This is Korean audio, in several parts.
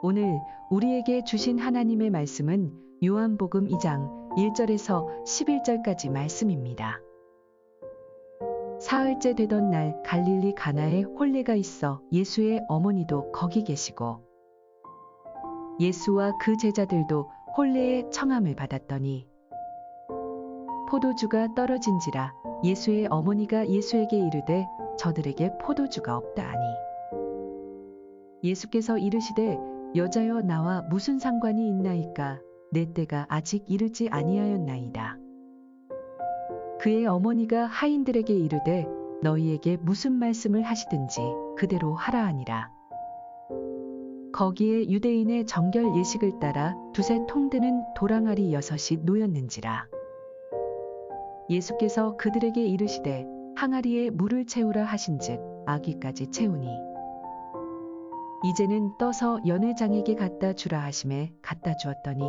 오늘 우리에게 주신 하나님의 말씀은 요한복음 2장 1절에서 11절까지 말씀입니다. 사흘째 되던 날 갈릴리 가나에 혼례가 있어 예수의 어머니도 거기 계시고 예수와 그 제자들도 혼례의 청함을 받았더니 포도주가 떨어진지라 예수의 어머니가 예수에게 이르되 저들에게 포도주가 없다 하니 예수께서 이르시되 여자여 나와 무슨 상관이 있나이까 내 때가 아직 이르지 아니하였나이다. 그의 어머니가 하인들에게 이르되 너희에게 무슨 말씀을 하시든지 그대로 하라 하니라. 거기에 유대인의 정결 예식을 따라 두세 통 드는 도랑아리 6이 놓였는지라. 예수께서 그들에게 이르시되 항아리에 물을 채우라 하신즉 아기까지 채우니 이제는 떠서 연회장에게 갖다 주라 하심에 갖다 주었더니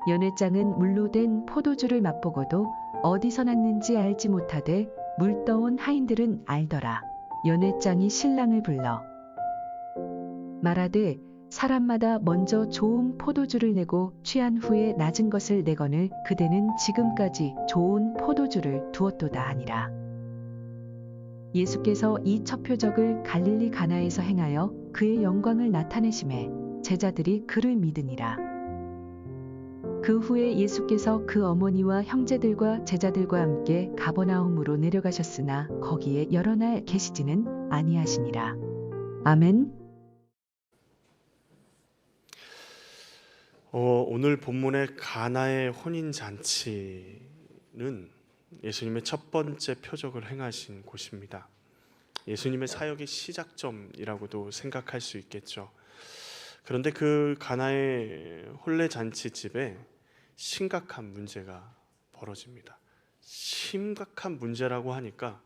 연회장은 물로 된 포도주를 맛보고도 어디서 났는지 알지 못하되 물 떠온 하인들은 알더라. 연회장이 신랑을 불러 말하되 사람마다 먼저 좋은 포도주를 내고 취한 후에 낮은 것을 내거늘 그대는 지금까지 좋은 포도주를 두었도다 하니라. 예수께서 이 첫 표적을 갈릴리 가나에서 행하여 그의 영광을 나타내심에 제자들이 그를 믿으니라. 그 후에 예수께서 그 어머니와 형제들과 제자들과 함께 가버나움으로 내려가셨으나 거기에 여러 날 계시지는 아니하시니라. 아멘. 오늘 본문의 가나의 혼인잔치는 예수님의 첫 번째 표적을 행하신 곳입니다. 예수님의 사역의 시작점이라고도 생각할 수 있겠죠. 그런데 그 가나의 혼례잔치집에 심각한 문제가 벌어집니다. 심각한 문제라고 하니까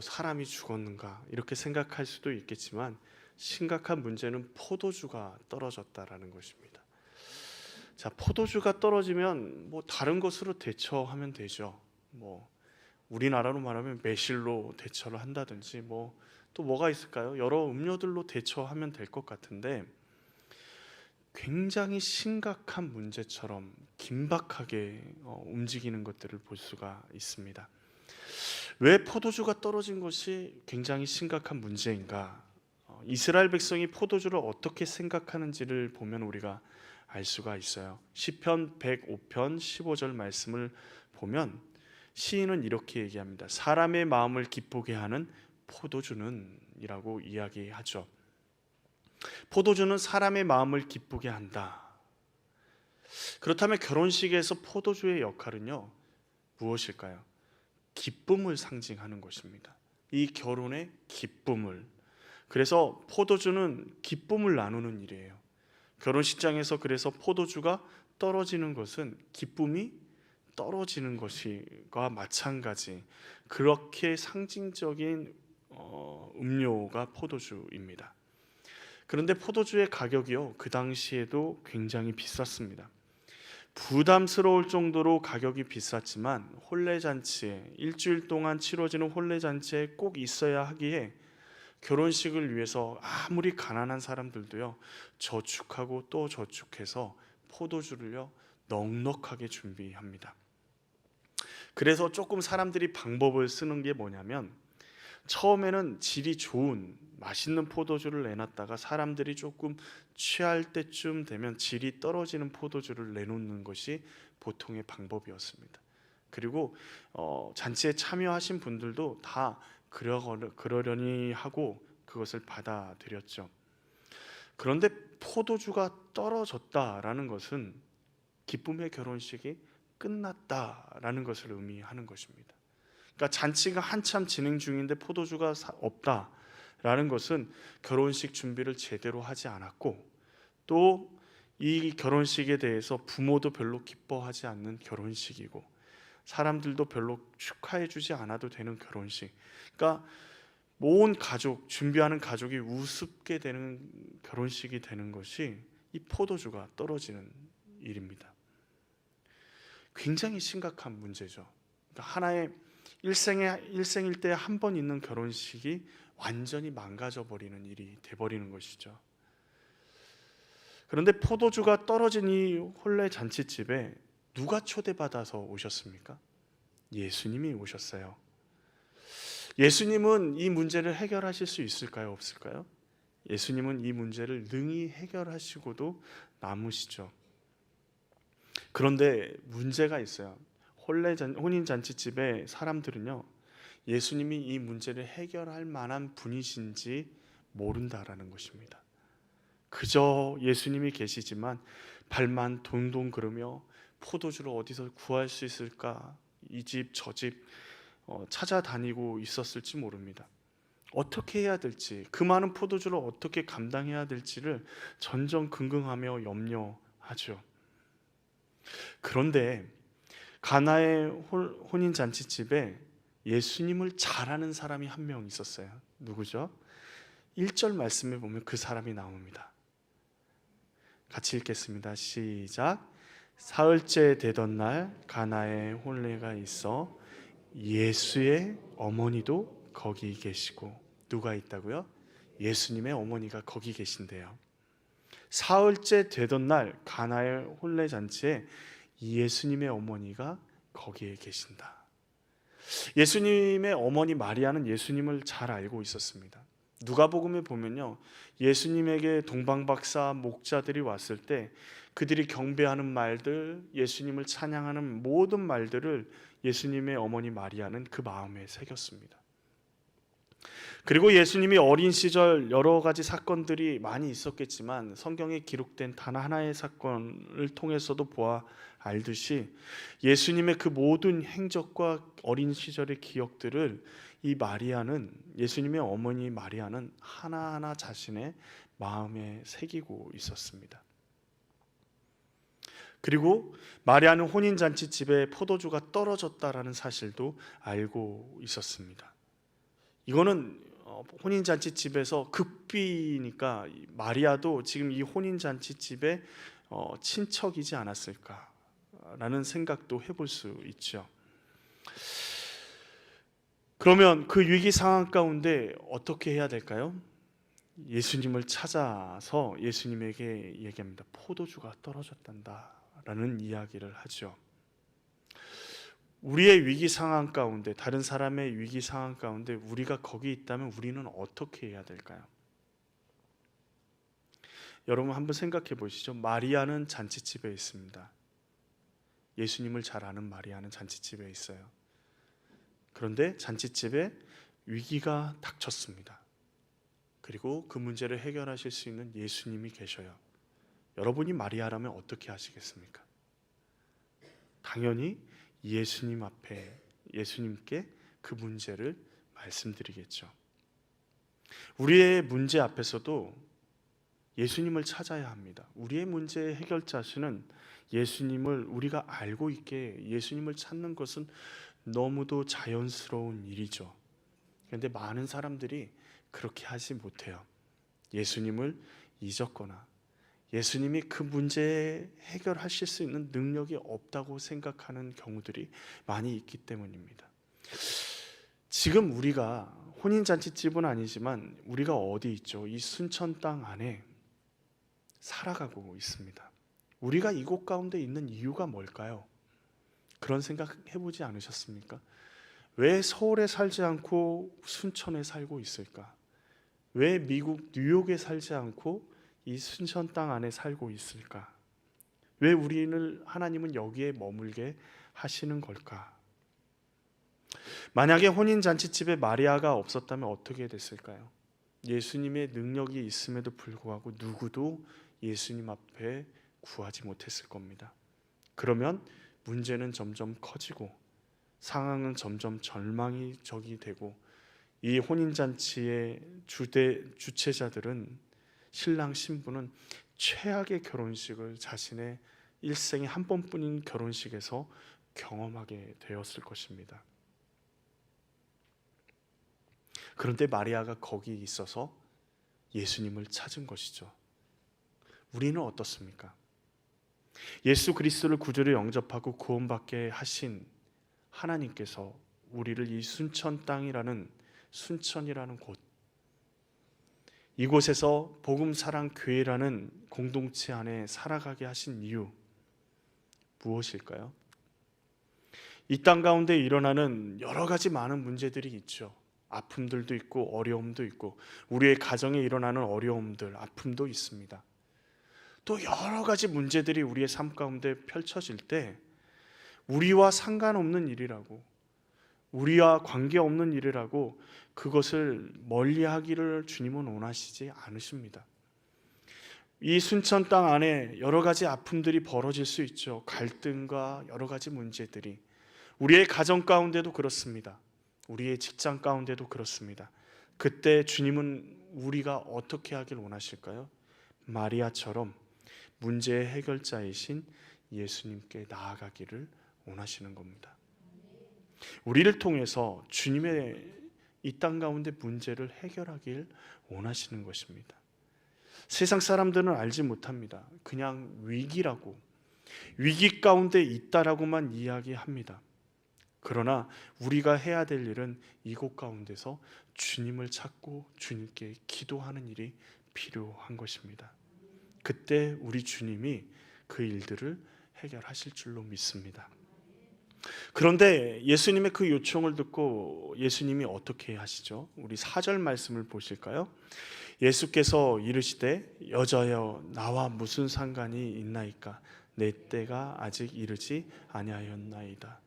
사람이 죽었는가 이렇게 생각할 수도 있겠지만 심각한 문제는 포도주가 떨어졌다라는 것입니다. 자, 포도주가 떨어지면 다른 것으로 대처하면 되죠. 우리나라로 말하면 매실로 대처를 한다든지 또 뭐가 있을까요? 여러 음료들로 대처하면 될 것 같은데 굉장히 심각한 문제처럼 긴박하게 움직이는 것들을 볼 수가 있습니다. 왜 포도주가 떨어진 것이 굉장히 심각한 문제인가? 이스라엘 백성이 포도주를 어떻게 생각하는지를 보면 우리가 알 수가 있어요. 시편 105편 15절 말씀을 보면 시인은 이렇게 얘기합니다. 사람의 마음을 기쁘게 하는 포도주는 이라고 이야기하죠. 포도주는 사람의 마음을 기쁘게 한다. 그렇다면 결혼식에서 포도주의 역할은요, 무엇일까요? 기쁨을 상징하는 것입니다. 이 결혼의 기쁨을. 그래서 포도주는 기쁨을 나누는 일이에요. 결혼식장에서 그래서 포도주가 떨어지는 것은 기쁨이 떨어지는 것과 마찬가지, 그렇게 상징적인 음료가 포도주입니다. 그런데 포도주의 가격이요, 그 당시에도 굉장히 비쌌습니다. 부담스러울 정도로 가격이 비쌌지만 혼례잔치에, 일주일 동안 치러지는 혼례잔치에 꼭 있어야 하기에 결혼식을 위해서 아무리 가난한 사람들도요, 저축하고 또 저축해서 포도주를요 넉넉하게 준비합니다. 그래서 조금 사람들이 방법을 쓰는 게 뭐냐면, 처음에는 질이 좋은 맛있는 포도주를 내놨다가 사람들이 조금 취할 때쯤 되면 질이 떨어지는 포도주를 내놓는 것이 보통의 방법이었습니다. 그리고 잔치에 참여하신 분들도 다 그러려니 하고 그것을 받아들였죠. 그런데 포도주가 떨어졌다라는 것은 기쁨의 결혼식이 끝났다라는 것을 의미하는 것입니다. 그러니까 잔치가 한참 진행 중인데 포도주가 없다라는 것은 결혼식 준비를 제대로 하지 않았고, 또 이 결혼식에 대해서 부모도 별로 기뻐하지 않는 결혼식이고 사람들도 별로 축하해 주지 않아도 되는 결혼식, 그러니까 온 가족, 준비하는 가족이 우습게 되는 결혼식이 되는 것이 이 포도주가 떨어지는 일입니다. 굉장히 심각한 문제죠. 그러니까 하나의 일생일 때 한 번 있는 결혼식이 완전히 망가져 버리는 일이 돼버리는 것이죠. 그런데 포도주가 떨어진 이 혼례 잔치집에 누가 초대받아서 오셨습니까? 예수님이 오셨어요. 예수님은 이 문제를 해결하실 수 있을까요? 없을까요? 예수님은 이 문제를 능히 해결하시고도 남으시죠. 그런데 문제가 있어요. 혼인잔치집의 사람들은요, 예수님이 이 문제를 해결할 만한 분이신지 모른다라는 것입니다. 그저 예수님이 계시지만 발만 동동 그르며 포도주를 어디서 구할 수 있을까, 이 집 저 집 찾아다니고 있었을지 모릅니다. 어떻게 해야 될지, 그 많은 포도주를 어떻게 감당해야 될지를 전전긍긍하며 염려하죠. 그런데 가나의 혼인잔치집에 예수님을 잘 아는 사람이 한 명 있었어요. 누구죠? 1절 말씀에 보면 그 사람이 나옵니다. 같이 읽겠습니다. 시작. 사흘째 되던 날 가나에 혼례가 있어 예수의 어머니도 거기 계시고. 누가 있다고요? 예수님의 어머니가 거기 계신대요. 사흘째 되던 날 가나의 혼례 잔치에 예수님의 어머니가 거기에 계신다. 예수님의 어머니 마리아는 예수님을 잘 알고 있었습니다. 누가복음에 보면요, 예수님에게 동방박사 목자들이 왔을 때 그들이 경배하는 말들, 예수님을 찬양하는 모든 말들을 예수님의 어머니 마리아는 그 마음에 새겼습니다. 그리고 예수님이 어린 시절 여러 가지 사건들이 많이 있었겠지만 성경에 기록된 단 하나의 사건을 통해서도 보아 알듯이 예수님의 그 모든 행적과 어린 시절의 기억들을 이 마리아는, 예수님의 어머니 마리아는 하나하나 자신의 마음에 새기고 있었습니다. 그리고 마리아는 혼인잔치집에 포도주가 떨어졌다라는 사실도 알고 있었습니다. 이거는 혼인잔치집에서 극비니까 마리아도 지금 이 혼인잔치집의 친척이지 않았을까라는 생각도 해볼 수 있죠. 그러면 그 위기 상황 가운데 어떻게 해야 될까요? 예수님을 찾아서 예수님에게 얘기합니다. 포도주가 떨어졌단다라는 이야기를 하죠. 우리의 위기 상황 가운데, 다른 사람의 위기 상황 가운데 우리가 거기 있다면 우리는 어떻게 해야 될까요? 여러분 한번 생각해 보시죠. 마리아는 잔치집에 있습니다. 예수님을 잘 아는 마리아는 잔치집에 있어요. 그런데 잔치집에 위기가 닥쳤습니다. 그리고 그 문제를 해결하실 수 있는 예수님이 계셔요. 여러분이 마리아라면 어떻게 하시겠습니까? 당연히 예수님 앞에, 예수님께 그 문제를 말씀드리겠죠. 우리의 문제 앞에서도 예수님을 찾아야 합니다. 우리의 문제의 해결자시는 예수님을 우리가 알고 있게 예수님을 찾는 것은 너무도 자연스러운 일이죠. 그런데 많은 사람들이 그렇게 하지 못해요. 예수님을 잊었거나 예수님이 그 문제 해결하실 수 있는 능력이 없다고 생각하는 경우들이 많이 있기 때문입니다. 지금 우리가 혼인잔치집은 아니지만 우리가 어디 있죠? 이 순천 땅 안에 살아가고 있습니다. 우리가 이곳 가운데 있는 이유가 뭘까요? 그런 생각 해보지 않으셨습니까? 왜 서울에 살지 않고 순천에 살고 있을까? 왜 미국 뉴욕에 살지 않고 이 순천 땅 안에 살고 있을까? 왜 하나님은 여기에 머물게 하시는 걸까? 만약에 혼인잔치집에 마리아가 없었다면 어떻게 됐을까요? 예수님의 능력이 있음에도 불구하고 누구도 예수님 앞에 구하지 못했을 겁니다. 그러면 문제는 점점 커지고 상황은 점점 절망이 되고 이 혼인잔치의 주체자들은, 신랑 신부는 최악의 결혼식을 자신의 일생에 한 번뿐인 결혼식에서 경험하게 되었을 것입니다. 그런데 마리아가 거기 있어서 예수님을 찾은 것이죠. 우리는 어떻습니까? 예수 그리스도를 구주로 영접하고 구원받게 하신 하나님께서 우리를 이 순천이라는 곳, 이곳에서 복음사랑교회라는 공동체 안에 살아가게 하신 이유 무엇일까요? 이 땅 가운데 일어나는 여러 가지 많은 문제들이 있죠. 아픔들도 있고 어려움도 있고 우리의 가정에 일어나는 어려움들, 아픔도 있습니다. 또 여러 가지 문제들이 우리의 삶 가운데 펼쳐질 때 우리와 상관없는 일이라고, 우리와 관계없는 일이라고 그것을 멀리하기를 주님은 원하시지 않으십니다. 이 순천 땅 안에 여러 가지 아픔들이 벌어질 수 있죠. 갈등과 여러 가지 문제들이 우리의 가정 가운데도 그렇습니다. 우리의 직장 가운데도 그렇습니다. 그때 주님은 우리가 어떻게 하길 원하실까요? 마리아처럼 문제의 해결자이신 예수님께 나아가기를 원하시는 겁니다. 우리를 통해서 주님의 이 땅 가운데 문제를 해결하길 원하시는 것입니다. 세상 사람들은 알지 못합니다. 그냥 위기라고, 위기 가운데 있다라고만 이야기합니다. 그러나 우리가 해야 될 일은 이곳 가운데서 주님을 찾고 주님께 기도하는 일이 필요한 것입니다. 그때 우리 주님이 그 일들을 해결하실 줄로 믿습니다. 그런데 예수님의 그 요청을 듣고 예수님이 어떻게 하시죠? 우리 4절 말씀을 보실까요? 예수께서 이르시되 여자여 나와 무슨 상관이 있나이까 내 때가 아직 이르지 아니하였나이다.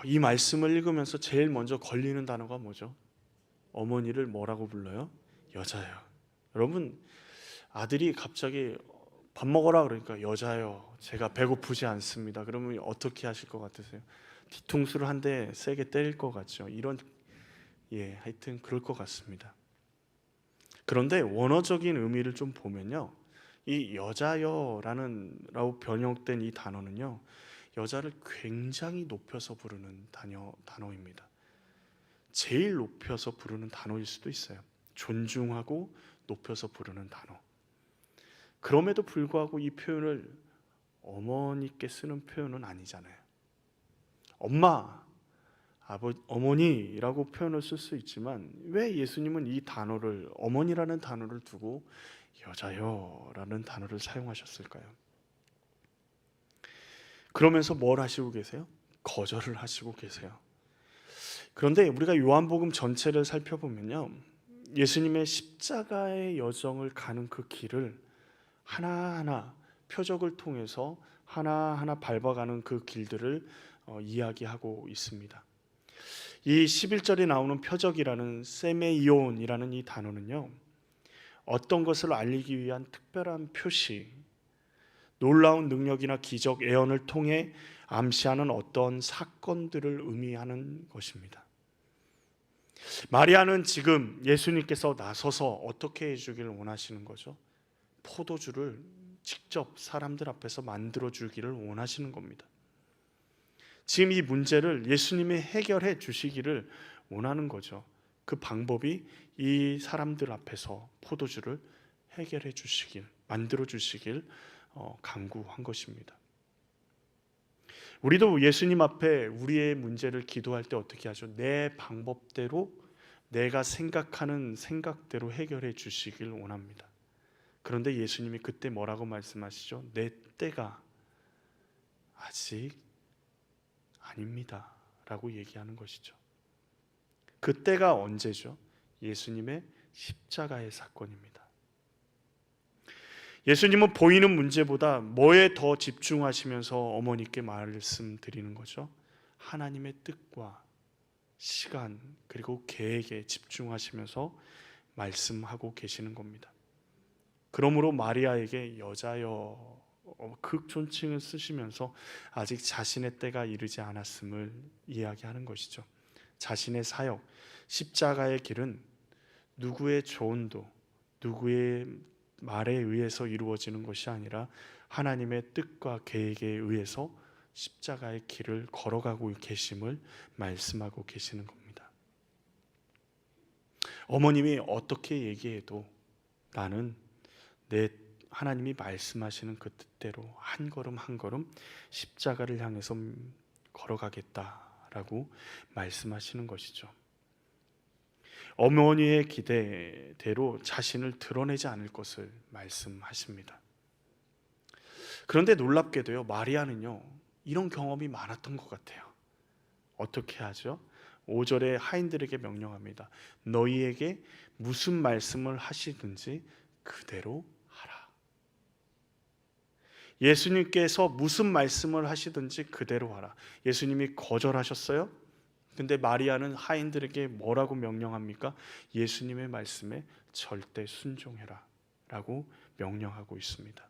이 말씀을 읽으면서 제일 먼저 걸리는 단어가 뭐죠? 어머니를 뭐라고 불러요? 여자요. 여러분, 아들이 갑자기 밥 먹어라 그러니까 여자요, 제가 배고프지 않습니다. 그러면 어떻게 하실 것 같으세요? 뒤통수를 한 대 세게 때릴 것 같죠. 하여튼 그럴 것 같습니다. 그런데 원어적인 의미를 좀 보면요, 이 여자여라고 번역된 이 단어는요, 여자를 굉장히 높여서 부르는 단어입니다. 제일 높여서 부르는 단어일 수도 있어요. 존중하고 높여서 부르는 단어. 그럼에도 불구하고 이 표현을 어머니께 쓰는 표현은 아니잖아요. 엄마, 어머니라고 표현을 쓸 수 있지만 왜 예수님은 이 단어를, 어머니라는 단어를 두고 여자여라는 단어를 사용하셨을까요? 그러면서 뭘 하시고 계세요? 거절을 하시고 계세요. 그런데 우리가 요한복음 전체를 살펴보면요, 예수님의 십자가의 여정을 가는 그 길을 하나하나 표적을 통해서 하나하나 밟아가는 그 길들을 이야기하고 있습니다. 이 11절에 나오는 표적이라는 세메이온이라는 이 단어는요, 어떤 것을 알리기 위한 특별한 표시, 놀라운 능력이나 기적, 예언을 통해 암시하는 어떤 사건들을 의미하는 것입니다. 마리아는 지금 예수님께서 나서서 어떻게 해주기를 원하시는 거죠? 포도주를 직접 사람들 앞에서 만들어 주기를 원하시는 겁니다. 지금 이 문제를 예수님이 해결해 주시기를 원하는 거죠. 그 방법이 이 사람들 앞에서 포도주를 해결해 주시길, 만들어 주시길 간구한 것입니다. 우리도 예수님 앞에 우리의 문제를 기도할 때 어떻게 하죠? 내 방법대로, 내가 생각하는 생각대로 해결해 주시길 원합니다. 그런데 예수님이 그때 뭐라고 말씀하시죠? 내 때가 아직 아닙니다 라고 얘기하는 것이죠. 그 때가 언제죠? 예수님의 십자가의 사건입니다. 예수님은 보이는 문제보다 뭐에 더 집중하시면서 어머니께 말씀드리는 거죠? 하나님의 뜻과 시간 그리고 계획에 집중하시면서 말씀하고 계시는 겁니다. 그러므로 마리아에게 여자여 극존칭을 쓰시면서 아직 자신의 때가 이르지 않았음을 이야기하는 것이죠. 자신의 사역, 십자가의 길은 누구의 조언도, 누구의 말에 의해서 이루어지는 것이 아니라 하나님의 뜻과 계획에 의해서 십자가의 길을 걸어가고 계심을 말씀하고 계시는 겁니다. 어머님이 어떻게 얘기해도 나는 내 하나님이 말씀하시는 그 뜻대로 한 걸음 한 걸음 십자가를 향해서 걸어가겠다라고 말씀하시는 것이죠. 어머니의 기대대로 자신을 드러내지 않을 것을 말씀하십니다. 그런데 놀랍게도요, 마리아는요 이런 경험이 많았던 것 같아요. 어떻게 하죠? 5절에 하인들에게 명령합니다. 너희에게 무슨 말씀을 하시든지 그대로 하라. 예수님께서 무슨 말씀을 하시든지 그대로 하라. 예수님이 거절하셨어요? 근데 마리아는 하인들에게 뭐라고 명령합니까? 예수님의 말씀에 절대 순종해라 라고 명령하고 있습니다.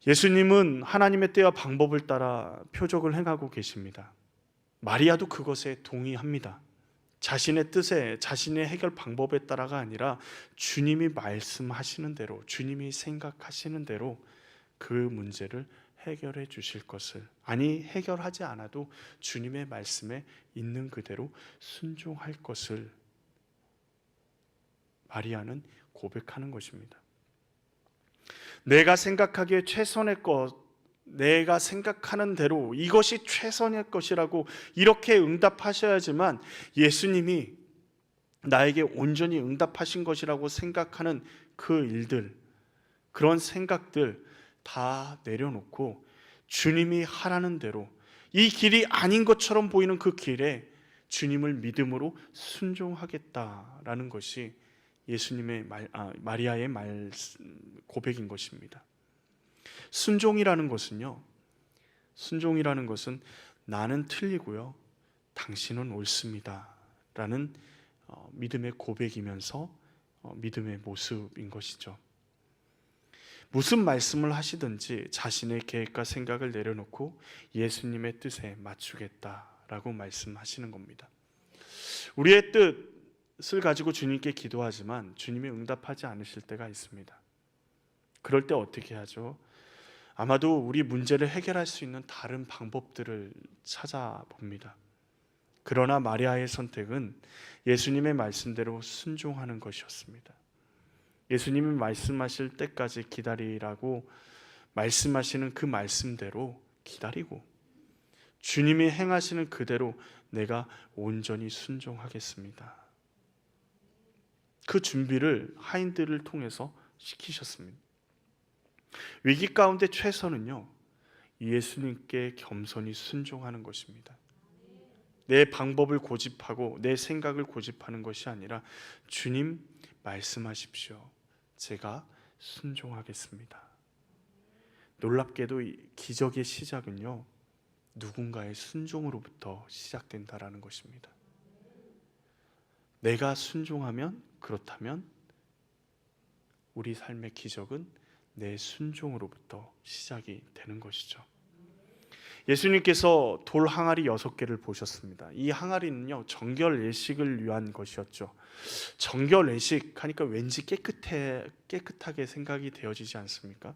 예수님은 하나님의 때와 방법을 따라 표적을 행하고 계십니다. 마리아도 그것에 동의합니다. 자신의 뜻에, 자신의 해결 방법에 따라가 아니라 주님이 말씀하시는 대로, 주님이 생각하시는 대로 그 문제를 해결해 주실 것을, 아니 해결하지 않아도 주님의 말씀에 있는 그대로 순종할 것을 마리아는 고백하는 것입니다. 내가 생각하기에 최선의 것, 내가 생각하는 대로 이것이 최선의 것이라고 이렇게 응답하셔야지만 예수님이 나에게 온전히 응답하신 것이라고 생각하는 그 일들, 그런 생각들 다 내려놓고 주님이 하라는 대로, 이 길이 아닌 것처럼 보이는 그 길에 주님을 믿음으로 순종하겠다라는 것이 예수님의 마리아의 고백인 것입니다. 순종이라는 것은요, 순종이라는 것은 나는 틀리고요, 당신은 옳습니다 라는 믿음의 고백이면서 믿음의 모습인 것이죠. 무슨 말씀을 하시든지 자신의 계획과 생각을 내려놓고 예수님의 뜻에 맞추겠다라고 말씀하시는 겁니다. 우리의 뜻을 가지고 주님께 기도하지만 주님이 응답하지 않으실 때가 있습니다. 그럴 때 어떻게 하죠? 아마도 우리 문제를 해결할 수 있는 다른 방법들을 찾아봅니다. 그러나 마리아의 선택은 예수님의 말씀대로 순종하는 것이었습니다. 예수님이 말씀하실 때까지 기다리라고 말씀하시는 그 말씀대로 기다리고, 주님이 행하시는 그대로 내가 온전히 순종하겠습니다, 그 준비를 하인들을 통해서 시키셨습니다. 위기 가운데 최선은요, 예수님께 겸손히 순종하는 것입니다. 내 방법을 고집하고 내 생각을 고집하는 것이 아니라 주님 말씀하십시오, 제가 순종하겠습니다. 놀랍게도 이 기적의 시작은요, 누군가의 순종으로부터 시작된다라는 것입니다. 내가 순종하면, 그렇다면 우리 삶의 기적은 내 순종으로부터 시작이 되는 것이죠. 예수님께서 돌 항아리 6개를 보셨습니다. 이 항아리는요, 정결 예식을 위한 것이었죠. 정결 예식 하니까 왠지 깨끗하게 생각이 되어지지 않습니까?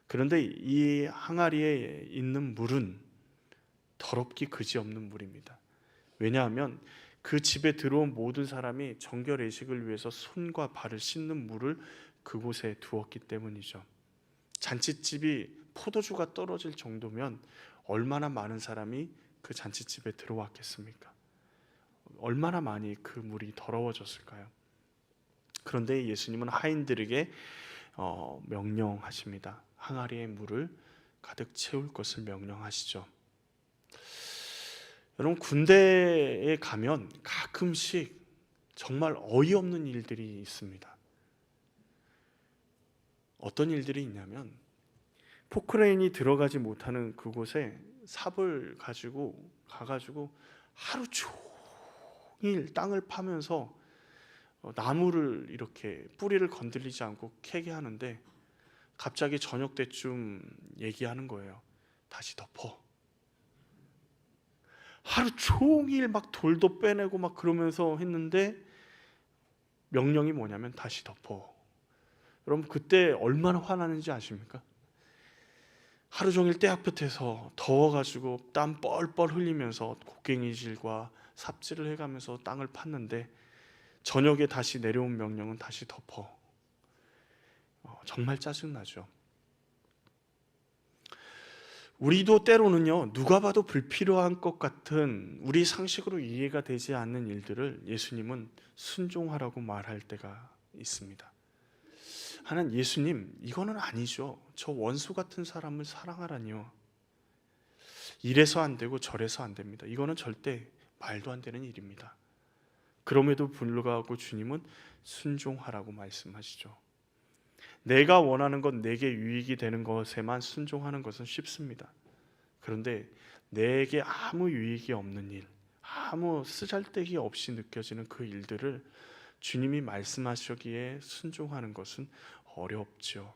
그런데 이 항아리에 있는 물은 더럽기 그지없는 물입니다. 왜냐하면 그 집에 들어온 모든 사람이 정결 예식을 위해서 손과 발을 씻는 물을 그곳에 두었기 때문이죠. 잔치집이 포도주가 떨어질 정도면 얼마나 많은 사람이 그 잔치집에 들어왔겠습니까? 얼마나 많이 그 물이 더러워졌을까요? 그런데 예수님은 하인들에게 명령하십니다. 항아리의 물을 가득 채울 것을 명령하시죠. 여러분, 군대에 가면 가끔씩 정말 어이없는 일들이 있습니다. 어떤 일들이 있냐면, 포크레인이 들어가지 못하는 그곳에 삽을 가지고 가가지고 하루 종일 땅을 파면서 나무를 이렇게 뿌리를 건드리지 않고 캐게 하는데, 갑자기 저녁 때쯤 얘기하는 거예요. 다시 덮어. 하루 종일 막 돌도 빼내고 막 그러면서 했는데 명령이 뭐냐면 다시 덮어. 여러분, 그때 얼마나 화나는지 아십니까? 하루 종일 떼약볕에서 더워가지고 땀 뻘뻘 흘리면서 곡괭이질과 삽질을 해가면서 땅을 팠는데 저녁에 다시 내려온 명령은 다시 덮어. 정말 짜증나죠. 우리도 때로는요, 누가 봐도 불필요한 것 같은 우리 상식으로 이해가 되지 않는 일들을 예수님은 순종하라고 말할 때가 있습니다. 하나님, 예수님, 이거는 아니죠. 저 원수 같은 사람을 사랑하라니요. 이래서 안 되고 저래서 안 됩니다. 이거는 절대 말도 안 되는 일입니다. 그럼에도 불구하고 주님은 순종하라고 말씀하시죠. 내가 원하는 것, 내게 유익이 되는 것에만 순종하는 것은 쉽습니다. 그런데 내게 아무 유익이 없는 일, 아무 쓰잘데기 없이 느껴지는 그 일들을 주님이 말씀하시기에 순종하는 것은 어렵죠.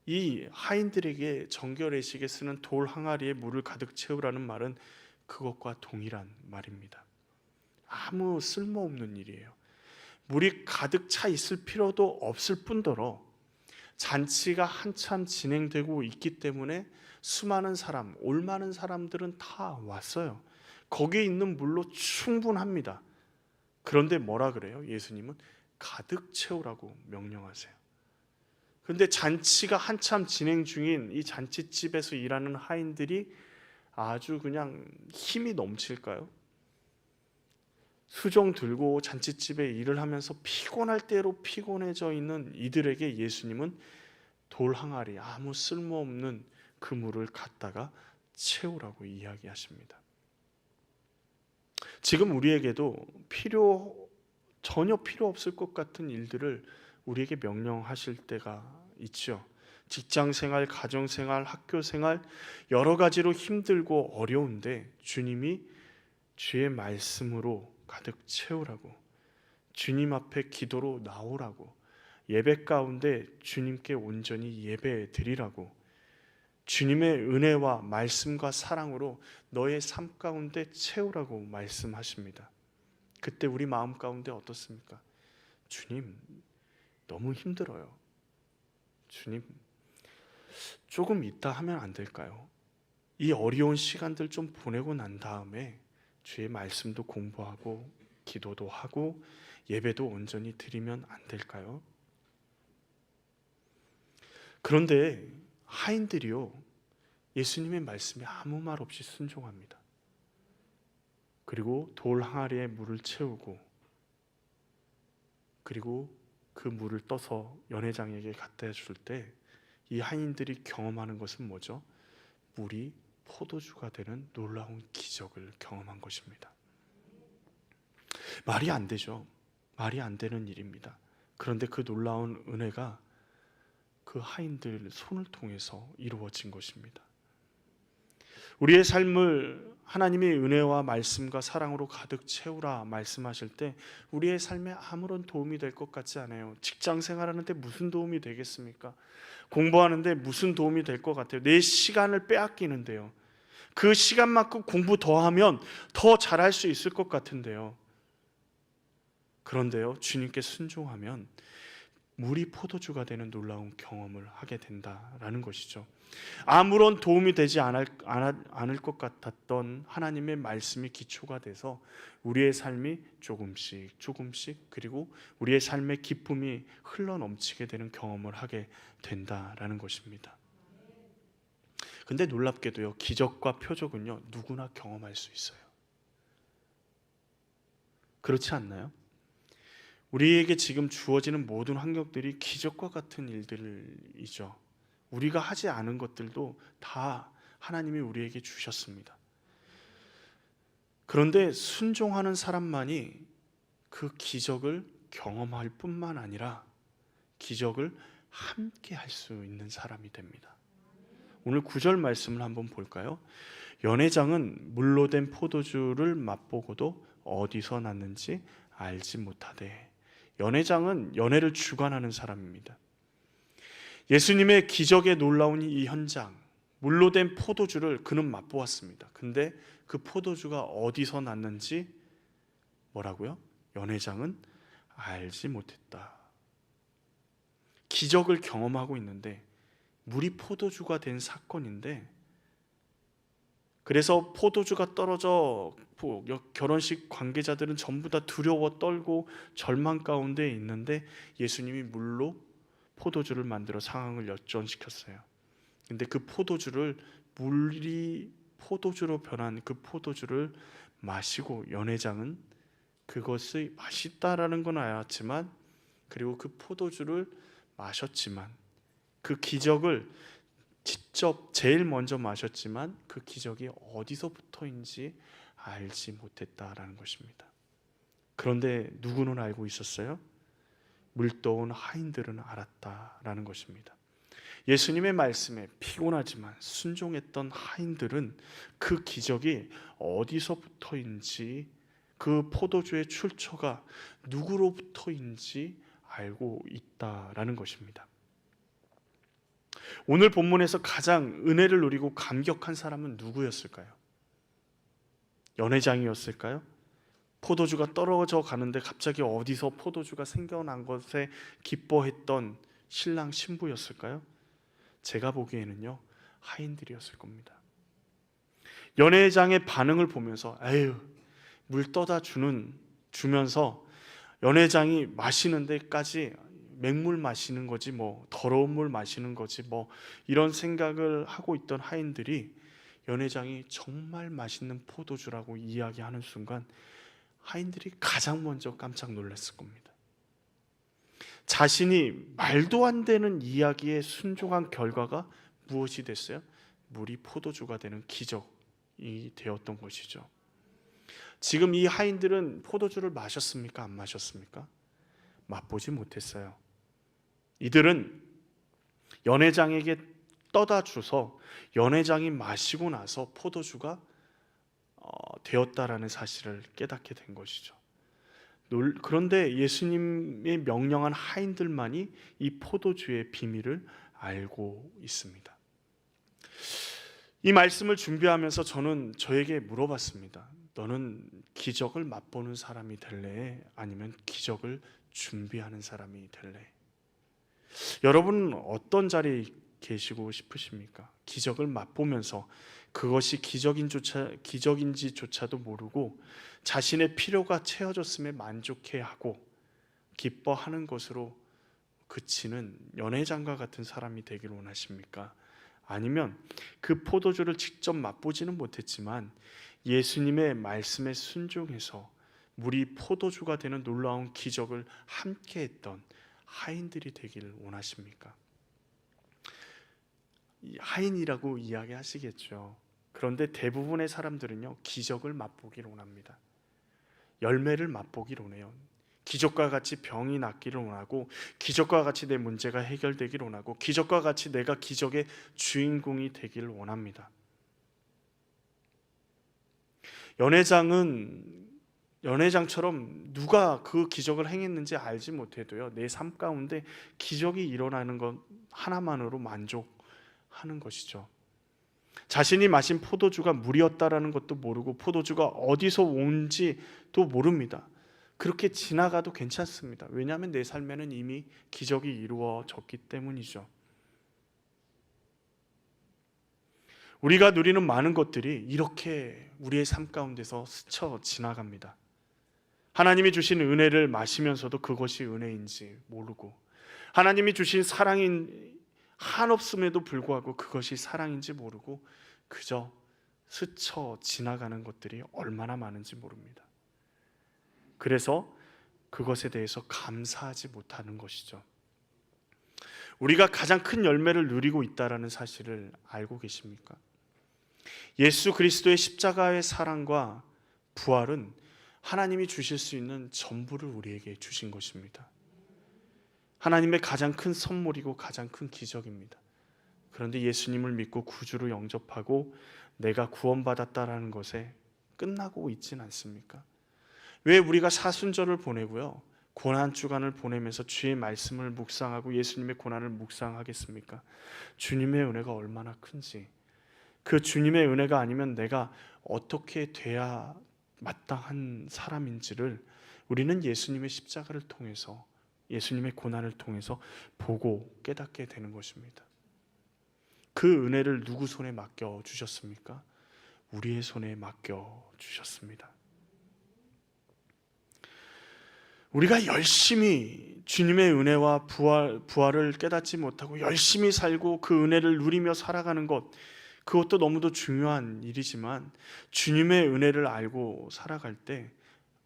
이 하인들에게 정결례식에 쓰는 돌 항아리에 물을 가득 채우라는 말은 그것과 동일한 말입니다. 아무 쓸모없는 일이에요. 물이 가득 차 있을 필요도 없을 뿐더러 잔치가 한참 진행되고 있기 때문에 수많은 사람, 올많은 사람들은 다 왔어요. 거기에 있는 물로 충분합니다. 그런데 뭐라 그래요? 예수님은 가득 채우라고 명령하세요. 그런데 잔치가 한참 진행 중인 이 잔치집에서 일하는 하인들이 아주 그냥 힘이 넘칠까요? 수종 들고 잔치집에 일을 하면서 피곤할 대로 피곤해져 있는 이들에게 예수님은 돌 항아리, 아무 쓸모없는 그 물을 갖다가 채우라고 이야기하십니다. 지금 우리에게도 전혀 필요 없을 것 같은 일들을 우리에게 명령하실 때가 있죠. 직장생활, 가정생활, 학교생활 여러 가지로 힘들고 어려운데 주님이 주의 말씀으로 가득 채우라고, 주님 앞에 기도로 나오라고, 예배 가운데 주님께 온전히 예배 드리라고, 주님의 은혜와 말씀과 사랑으로 너의 삶 가운데 채우라고 말씀하십니다. 그때 우리 마음 가운데 어떻습니까? 주님, 너무 힘들어요. 주님, 조금 있다 하면 안 될까요? 이 어려운 시간들 좀 보내고 난 다음에 주의 말씀도 공부하고 기도도 하고 예배도 온전히 드리면 안 될까요? 그런데 하인들이요, 예수님의 말씀에 아무 말 없이 순종합니다. 그리고 돌 항아리에 물을 채우고, 그리고 그 물을 떠서 연회장에게 갖다 줄 때 이 하인들이 경험하는 것은 뭐죠? 물이 포도주가 되는 놀라운 기적을 경험한 것입니다. 말이 안 되죠. 말이 안 되는 일입니다. 그런데 그 놀라운 은혜가 그 하인들 손을 통해서 이루어진 것입니다. 우리의 삶을 하나님의 은혜와 말씀과 사랑으로 가득 채우라 말씀하실 때 우리의 삶에 아무런 도움이 될 것 같지 않아요. 직장 생활하는데 무슨 도움이 되겠습니까? 공부하는데 무슨 도움이 될 것 같아요? 내 시간을 빼앗기는데요. 그 시간만큼 공부 더 하면 더 잘할 수 있을 것 같은데요. 그런데요, 주님께 순종하면 물이 포도주가 되는 놀라운 경험을 하게 된다라는 것이죠. 아무런 도움이 되지 않을 것 같았던 하나님의 말씀이 기초가 돼서 우리의 삶이 조금씩 그리고 우리의 삶의 기쁨이 흘러넘치게 되는 경험을 하게 된다라는 것입니다. 근데 놀랍게도요, 기적과 표적은요, 누구나 경험할 수 있어요. 그렇지 않나요? 우리에게 지금 주어지는 모든 환경들이 기적과 같은 일들이죠. 우리가 하지 않은 것들도 다 하나님이 우리에게 주셨습니다. 그런데 순종하는 사람만이 그 기적을 경험할 뿐만 아니라 기적을 함께 할 수 있는 사람이 됩니다. 오늘 9절 말씀을 한번 볼까요? 연회장은 물로 된 포도주를 맛보고도 어디서 났는지 알지 못하되. 연회장은 연회를 주관하는 사람입니다. 예수님의 기적에 놀라운 이 현장, 물로 된 포도주를 그는 맛보았습니다. 근데 그 포도주가 어디서 났는지 뭐라고요? 연회장은 알지 못했다. 기적을 경험하고 있는데 물이 포도주가 된 사건인데, 그래서 포도주가 떨어져 결혼식 관계자들은 전부 다 두려워 떨고 절망 가운데 있는데 예수님이 물로 포도주를 만들어 상황을 역전시켰어요. 근데 그 포도주를 물이 포도주로 변한 그 포도주를 마시고 연회장은 그것이 맛있다라는 건 알았지만, 그리고 그 포도주를 마셨지만, 그 기적을 직접 제일 먼저 마셨지만 그 기적이 어디서부터인지 알지 못했다라는 것입니다. 그런데 누구는 알고 있었어요? 물떠온 하인들은 알았다라는 것입니다. 예수님의 말씀에 피곤하지만 순종했던 하인들은 그 기적이 어디서부터인지, 그 포도주의 출처가 누구로부터인지 알고 있다라는 것입니다. 오늘 본문에서 가장 은혜를 누리고 감격한 사람은 누구였을까요? 연회장이었을까요? 포도주가 떨어져 가는데 갑자기 어디서 포도주가 생겨난 것에 기뻐했던 신랑 신부였을까요? 제가 보기에는요, 하인들이었을 겁니다. 연회장의 반응을 보면서 에휴, 물 떠다 주면서 연회장이 마시는 데까지 맹물 마시는 거지 뭐, 더러운 물 마시는 거지 뭐, 이런 생각을 하고 있던 하인들이 연회장이 정말 맛있는 포도주라고 이야기하는 순간 하인들이 가장 먼저 깜짝 놀랐을 겁니다. 자신이 말도 안 되는 이야기에 순종한 결과가 무엇이 됐어요? 물이 포도주가 되는 기적이 되었던 것이죠. 지금 이 하인들은 포도주를 마셨습니까? 안 마셨습니까? 맛보지 못했어요. 이들은 연회장에게 떠다 줘서 연회장이 마시고 나서 포도주가 되었다라는 사실을 깨닫게 된 것이죠. 그런데 예수님의 명령한 하인들만이 이 포도주의 비밀을 알고 있습니다. 이 말씀을 준비하면서 저는 저에게 물어봤습니다. 너는 기적을 맛보는 사람이 될래? 아니면 기적을 준비하는 사람이 될래? 여러분은 어떤 자리에 계시고 싶으십니까? 기적을 맛보면서 그것이 기적인지조차도 모르고 자신의 필요가 채워졌음에 만족해하고 기뻐하는 것으로 그치는 연회장과 같은 사람이 되기를 원하십니까? 아니면 그 포도주를 직접 맛보지는 못했지만 예수님의 말씀에 순종해서 물이 포도주가 되는 놀라운 기적을 함께했던 하인들이 되기를 원하십니까? 하인이라고 이야기하시겠죠. 그런데 대부분의 사람들은요, 기적을 맛보기를 원합니다. 열매를 맛보기를 원해요. 기적과 같이 병이 낫기를 원하고, 기적과 같이 내 문제가 해결되기를 원하고, 기적과 같이 내가 기적의 주인공이 되기를 원합니다. 연회장처럼 누가 그 기적을 행했는지 알지 못해도요, 내 삶 가운데 기적이 일어나는 것 하나만으로 만족하는 것이죠. 자신이 마신 포도주가 물이었다라는 것도 모르고 포도주가 어디서 온지도 모릅니다. 그렇게 지나가도 괜찮습니다. 왜냐하면 내 삶에는 이미 기적이 이루어졌기 때문이죠. 우리가 누리는 많은 것들이 이렇게 우리의 삶 가운데서 스쳐 지나갑니다. 하나님이 주신 은혜를 마시면서도 그것이 은혜인지 모르고, 하나님이 주신 사랑이 한없음에도 불구하고 그것이 사랑인지 모르고 그저 스쳐 지나가는 것들이 얼마나 많은지 모릅니다. 그래서 그것에 대해서 감사하지 못하는 것이죠. 우리가 가장 큰 열매를 누리고 있다는 사실을 알고 계십니까? 예수 그리스도의 십자가의 사랑과 부활은 하나님이 주실 수 있는 전부를 우리에게 주신 것입니다. 하나님의 가장 큰 선물이고 가장 큰 기적입니다. 그런데 예수님을 믿고 구주로 영접하고 내가 구원받았다라는 것에 끝나고 있지는 않습니까? 왜 우리가 사순절을 보내고요, 고난주간을 보내면서 주의 말씀을 묵상하고 예수님의 고난을 묵상하겠습니까? 주님의 은혜가 얼마나 큰지, 그 주님의 은혜가 아니면 내가 어떻게 돼야 마땅한 사람인지를 우리는 예수님의 십자가를 통해서, 예수님의 고난을 통해서 보고 깨닫게 되는 것입니다. 그 은혜를 누구 손에 맡겨 주셨습니까? 우리의 손에 맡겨 주셨습니다. 우리가 열심히 주님의 은혜와 부활을 깨닫지 못하고 열심히 살고 그 은혜를 누리며 살아가는 것, 그것도 너무도 중요한 일이지만 주님의 은혜를 알고 살아갈 때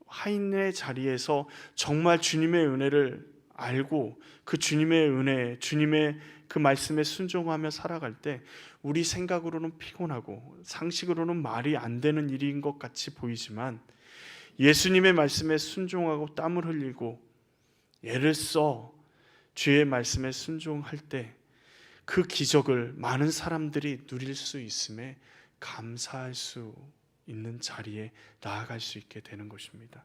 하인의 자리에서 정말 주님의 은혜를 알고 그 주님의 은혜, 주님의 그 말씀에 순종하며 살아갈 때 우리 생각으로는 피곤하고 상식으로는 말이 안 되는 일인 것 같이 보이지만 예수님의 말씀에 순종하고 땀을 흘리고 애를 써 주의 말씀에 순종할 때 그 기적을 많은 사람들이 누릴 수 있음에 감사할 수 있는 자리에 나아갈 수 있게 되는 것입니다.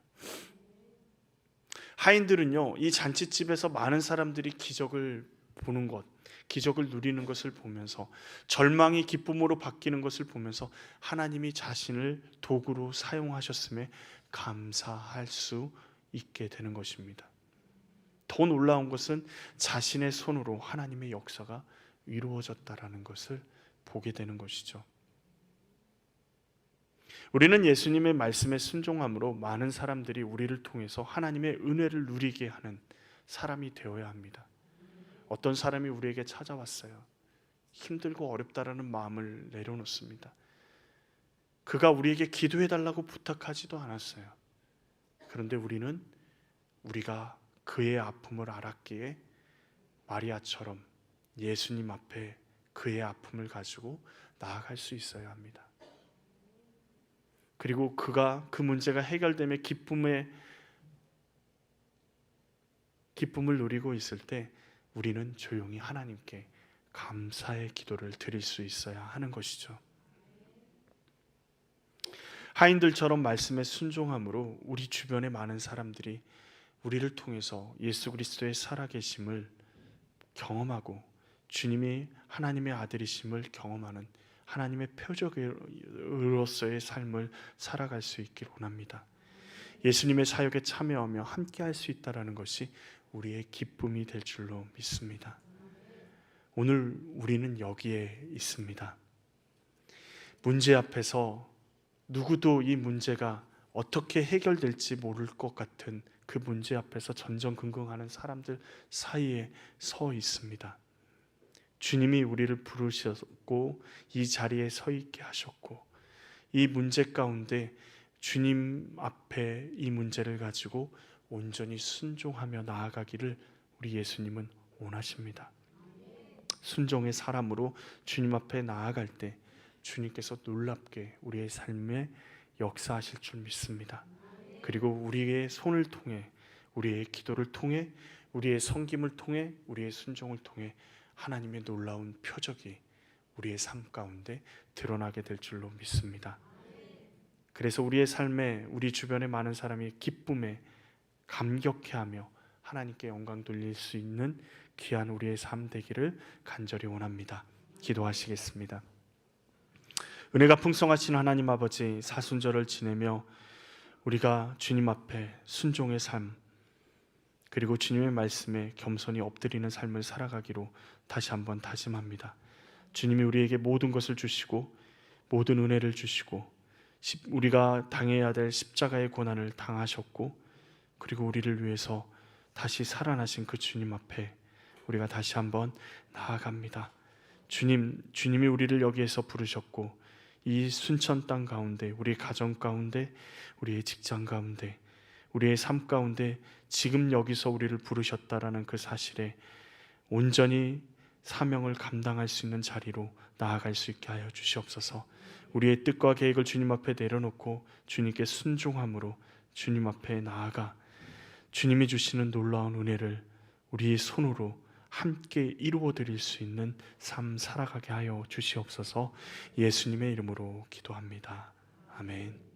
하인들은요, 이 잔치집에서 많은 사람들이 기적을 보는 것, 기적을 누리는 것을 보면서 절망이 기쁨으로 바뀌는 것을 보면서 하나님이 자신을 도구로 사용하셨음에 감사할 수 있게 되는 것입니다. 더 놀라운 것은 자신의 손으로 하나님의 역사가 이루어졌다라는 것을 보게 되는 것이죠. 우리는 예수님의 말씀에 순종함으로 많은 사람들이 우리를 통해서 하나님의 은혜를 누리게 하는 사람이 되어야 합니다. 어떤 사람이 우리에게 찾아왔어요. 힘들고 어렵다라는 마음을 내려놓습니다. 그가 우리에게 기도해달라고 부탁하지도 않았어요. 그런데 우리는 우리가 그의 아픔을 알았기에 마리아처럼 예수님 앞에 그의 아픔을 가지고 나아갈 수 있어야 합니다. 그리고 그가 그 문제가 해결되며 기쁨을 누리고 있을 때 우리는 조용히 하나님께 감사의 기도를 드릴 수 있어야 하는 것이죠. 하인들처럼 말씀에 순종함으로 우리 주변의 많은 사람들이 우리를 통해서 예수 그리스도의 살아계심을 경험하고 주님이 하나님의 아들이심을 경험하는 하나님의 표적으로서의 삶을 살아갈 수 있기를 원합니다. 예수님의 사역에 참여하며 함께할 수 있다는 것이 우리의 기쁨이 될 줄로 믿습니다. 오늘 우리는 여기에 있습니다. 문제 앞에서 누구도 이 문제가 어떻게 해결될지 모를 것 같은 그 문제 앞에서 전전긍긍하는 사람들 사이에 서 있습니다. 주님이 우리를 부르셨고 이 자리에 서 있게 하셨고 이 문제 가운데 주님 앞에 이 문제를 가지고 온전히 순종하며 나아가기를 우리 예수님은 원하십니다. 순종의 사람으로 주님 앞에 나아갈 때 주님께서 놀랍게 우리의 삶에 역사하실 줄 믿습니다. 그리고 우리의 손을 통해, 우리의 기도를 통해, 우리의 섬김을 통해, 우리의 순종을 통해 하나님의 놀라운 표적이 우리의 삶 가운데 드러나게 될 줄로 믿습니다. 그래서 우리의 삶에 우리 주변의 많은 사람이 기쁨에 감격해하며 하나님께 영광 돌릴 수 있는 귀한 우리의 삶 되기를 간절히 원합니다. 기도하시겠습니다. 은혜가 풍성하신 하나님 아버지, 사순절을 지내며 우리가 주님 앞에 순종의 삶, 그리고 주님의 말씀에 겸손히 엎드리는 삶을 살아가기로 다시 한번 다짐합니다. 주님이 우리에게 모든 것을 주시고 모든 은혜를 주시고 우리가 당해야 될 십자가의 고난을 당하셨고 그리고 우리를 위해서 다시 살아나신 그 주님 앞에 우리가 다시 한번 나아갑니다. 주님이 우리를 여기에서 부르셨고 이 순천 땅 가운데, 우리 가정 가운데, 우리의 직장 가운데, 우리의 삶 가운데 지금 여기서 우리를 부르셨다라는 그 사실에 온전히 사명을 감당할 수 있는 자리로 나아갈 수 있게 하여 주시옵소서. 우리의 뜻과 계획을 주님 앞에 내려놓고 주님께 순종함으로 주님 앞에 나아가 주님이 주시는 놀라운 은혜를 우리의 손으로 함께 이루어 드릴 수 있는 삶 살아가게 하여 주시옵소서. 예수님의 이름으로 기도합니다. 아멘.